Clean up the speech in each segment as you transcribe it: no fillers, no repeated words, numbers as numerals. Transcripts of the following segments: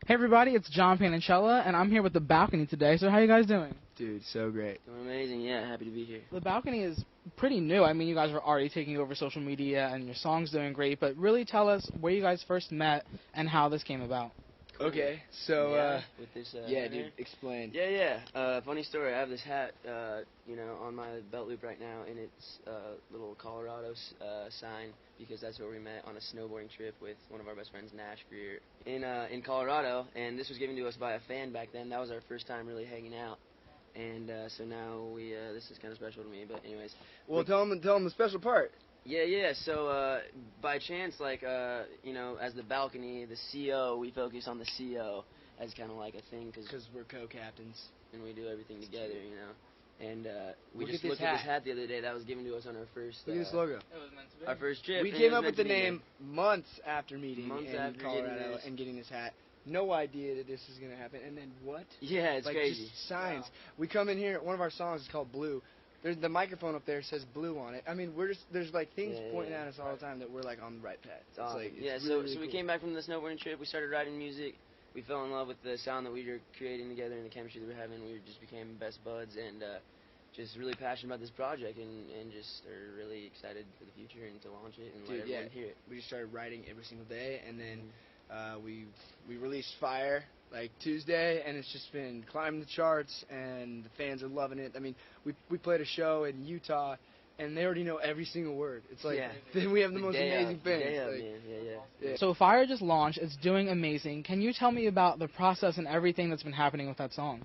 Hey everybody, it's John Panicella, and I'm here with TheBalCOny today. So how you guys doing? Dude, so great. Doing amazing, yeah, happy to be here. TheBalCOny is pretty new. I mean, you guys are already taking over social media, and your song's doing great, but really tell us where you guys first met and how this came about. Okay, so, with this, yeah, dude, explain. Yeah. Funny story. I have this hat, on my belt loop right now, and it's a little Colorado sign because that's where we met on a snowboarding trip with one of our best friends, Nash Greer, in Colorado. And this was given to us by a fan back then. That was our first time really hanging out. And so now this is kind of special to me. But anyways, well, tell them the special part. Yeah. So, by chance, as the balcony, the CO, we focus on the CO as kind of like a thing because we're co-captains and we do everything together, And we look just at looked at this hat the other day. That was given to us on our first. Look at this logo. It was meant to be. Our first trip. We came up with the name months after meeting in Colorado getting and getting this hat. No idea that this is gonna happen, and then what? Yeah, it's like crazy. Just signs. Wow. We come in here. One of our songs is called Blue. There's the microphone up there says Blue on it. I mean, there's like things pointing at us all the time that we're like on the right path. It's awesome. like, it's really so we cool. came back from the snowboarding trip. We started writing music. We fell in love with the sound that we were creating together and the chemistry that we were having. We just became best buds and just really passionate about this project and just are really excited for the future and to launch it and let everyone hear it. We just started writing every single day, and then we released Fire like Tuesday, and it's just been climbing the charts, and the fans are loving it. I mean, we played a show in Utah, and they already know every single word. It's like we have the most amazing fans. Yeah. So Fire just launched. It's doing amazing. Can you tell me about the process and everything that's been happening with that song?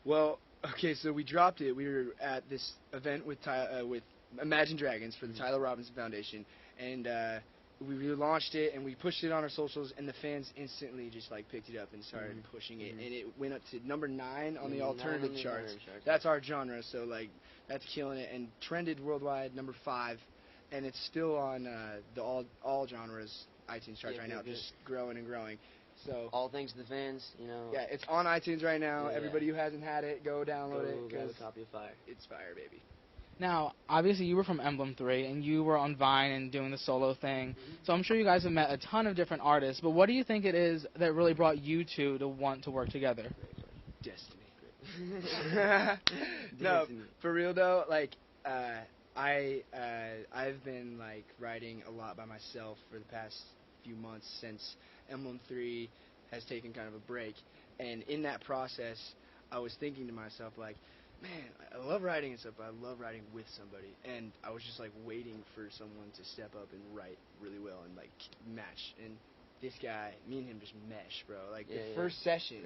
Well, okay, so we dropped it. We were at this event with Imagine Dragons for the Tyler Robinson Foundation, and we launched it and we pushed it on our socials, and the fans instantly just like picked it up and started pushing it, and it went up to number 9 on the alternative charts. That's our genre, so like that's killing it, and trended worldwide number 5, and it's still on the all genres iTunes charts right now, just growing and growing. So all thanks to the fans, Yeah, it's on iTunes right now. Everybody who hasn't had it, go download it. Grab a copy of Fire. It's fire, baby. Now, obviously, you were from Emblem 3, and you were on Vine and doing the solo thing. So I'm sure you guys have met a ton of different artists. But what do you think it is that really brought you two to want to work together? Destiny. No, for real though. Like, I've been like writing a lot by myself for the past few months since Emblem 3 has taken kind of a break. And in that process, I was thinking to myself like, man, I love writing and stuff, but I love writing with somebody. And I was just like waiting for someone to step up and write really well and like match. And this guy, me and him just mesh, bro. Like the first session,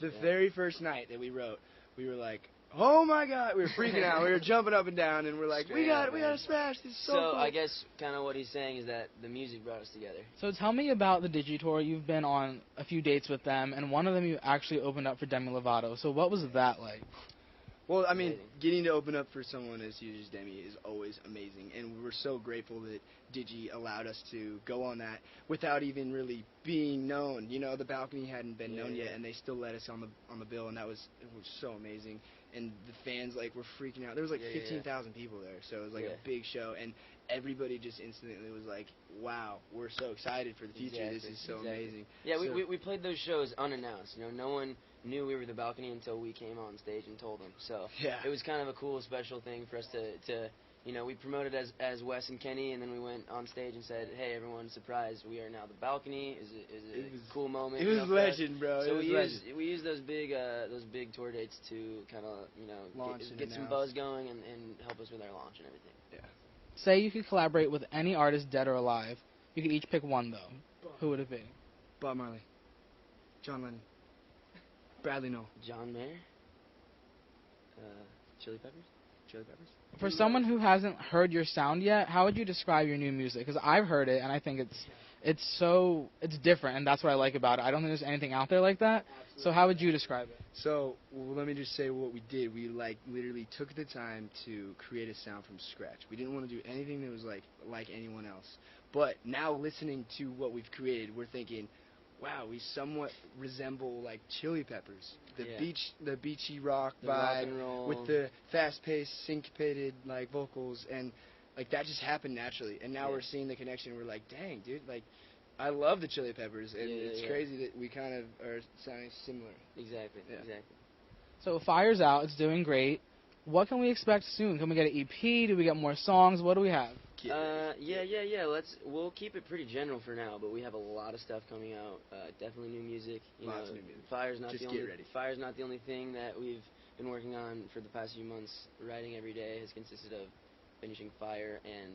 the very first night that we wrote, we were like, oh my God, we were freaking out. We were jumping up and down, and we're like, we got to smash. This is so cool. I guess kind of what he's saying is that the music brought us together. So tell me about the Digitour. You've been on a few dates with them, and one of them you actually opened up for Demi Lovato. So what was that like? Well, I mean, getting to open up for someone as huge as Demi is always amazing, and we're so grateful that Digi allowed us to go on that without even really being known. You know, the balcony hadn't been known yet, and they still let us on the bill, and it was so amazing. And the fans like were freaking out. There was like 15,000 people there, so it was like a big show, and everybody just instantly was like, "Wow, we're so excited for the future. This is so amazing." Yeah, so we played those shows unannounced. No one knew we were the balcony until we came on stage and told them. So it was kind of a cool, special thing for us to we promoted as Wes and Kenny, and then we went on stage and said, "Hey, everyone, surprise! We are now the balcony." It was a cool moment. It was legend, bro. So we used those big tour dates to kind of get some buzz going and help us with our launch and everything. Yeah. Say you could collaborate with any artist, dead or alive. You could each pick one though. Who would it be? Bob Marley, John Lennon, Bradley Noel, John Mayer, Chili Peppers. For someone who hasn't heard your sound yet, how would you describe your new music? Because I've heard it, and I think it's different, and that's what I like about it. I don't think there's anything out there like that. Absolutely. So how would you describe it? So let me just say what we did. We literally took the time to create a sound from scratch. We didn't want to do anything that was like anyone else. But now listening to what we've created, we're thinking, wow, we somewhat resemble like Chili Peppers, the beachy rock vibe with the fast-paced, syncopated like vocals, and like that just happened naturally. And now we're seeing the connection. We're like, dang, dude, like I love the Chili Peppers, and Yeah, it's yeah. crazy that we kind of are sounding similar. Exactly. Yeah. Exactly. So Fire's out. It's doing great. What can we expect soon? Can we get an EP? Do we get more songs? What do we have? Yeah. We'll keep it pretty general for now, but we have a lot of stuff coming out. Definitely new music. Lots of new music. Fire's not Just the get only. ready. Fire's not the only thing that we've been working on for the past few months. Writing every day has consisted of finishing Fire and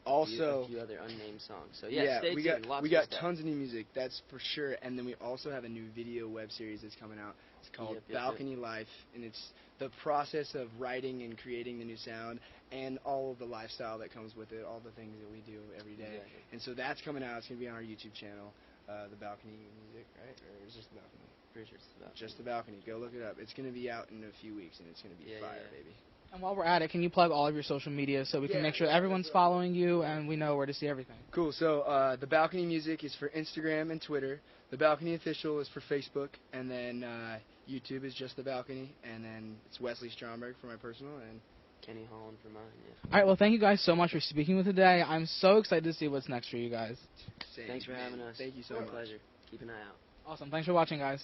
Also, a few other unnamed songs. So yeah, stay we tuned. got Lots we got of stuff. tons of new music, that's for sure. And then we also have a new video web series that's coming out. It's called Yep. Balcony Life, and it's the process of writing and creating the new sound and all of the lifestyle that comes with it, all the things that we do every day. Exactly. And so that's coming out. It's gonna be on our YouTube channel, The Balcony Music, right? Or is it just The Balcony? Pretty sure it's about. Just The Balcony. Go look it up. It's gonna be out in a few weeks, and it's gonna be fire, Yeah. baby. And while we're at it, can you plug all of your social media so we can make sure everyone's following you and we know where to see everything? Cool. So The Balcony Music is for Instagram and Twitter. The Balcony Official is for Facebook, and then YouTube is just The Balcony, and then it's Wesley Stromberg for my personal, and Kenny Holland for mine. Yeah. All right, well, thank you guys so much for speaking with today. I'm so excited to see what's next for you guys. same. Thanks for having us. Thank you so Our much. pleasure. Keep an eye out. Awesome. Thanks for watching, guys.